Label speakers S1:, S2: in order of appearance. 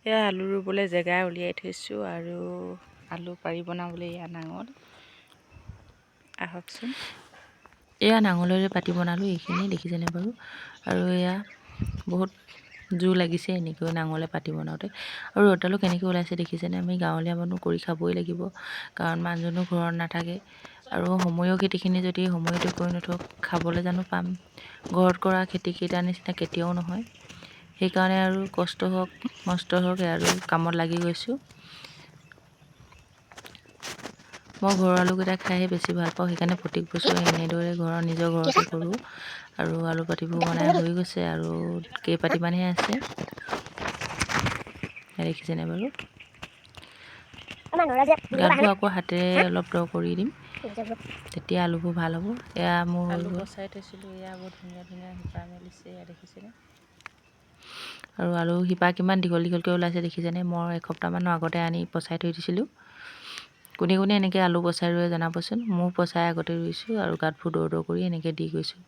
S1: এয়া আলু ৰুবলৈ জেগা উলিয়াই থৈছোঁ আৰু আলু পাৰি বনাবলৈ এয়া নাঙল। আহকচোন। এয়া নাঙলেৰে পাতি বনালোঁ, এইখিনি দেখিছেনে বাৰু। আৰু এয়া বহুত জোৰ লাগিছে এনেকৈ নাঙলে পাতি বনাওঁতে। আৰু ৰ'দডালো কেনেকৈ ওলাইছে দেখিছেনে। আমি গাঁৱলীয়া মানুহ কৰি খাবই লাগিব, কাৰণ মানুহজনো ঘৰত নাথাকে। আৰু সময়ৰ খেতিখিনি যদি সময়তে কৰি নথওঁ খাবলৈ জানো পাম। ঘৰত কৰা খেতিকেইটাৰ নিচিনা কেতিয়াও নহয়। সেইকাৰণে আৰু কষ্ট হওক মষ্ট হওক আৰু কামত লাগি গৈছোঁ। মই ঘৰৰ আলুকেইটা খাইহে বেছি ভাল পাওঁ, সেইকাৰণে প্ৰত্যেক বছৰে এনেদৰে নিজৰ ঘৰতে কৰোঁ। আৰু আলু পাতিবোৰ বনাই হৈ গৈছে আৰু কেইপাতিমানহে আছে, দেখিছেনে বাৰু। গাঁতবোৰ আকৌ হাতেৰে অলপ দ কৰি দিম, তেতিয়া আলুবোৰ ভাল হ'ব। এয়া মোৰ আলু পচাই থৈছিলোঁ, এয়া বহুত ধুনীয়া ধুনীয়া শিপা মেলিছে, এয়া দেখিছেনে। আৰু আলু শিপা কিমান দীঘল দীঘলকৈ ওলাইছে দেখিছেনে। মই এসপ্তাহমানৰ আগতে আনি পচাই থৈ দিছিলোঁ। কোনে কোনে এনেকৈ আলু পচাই ৰুৱে জনাবচোন। মোৰ পচাই আগতে ৰুইছোঁ আৰু গাঁতবোৰ দৌৰ দৌৰ কৰি এনেকৈ দি গৈছোঁ।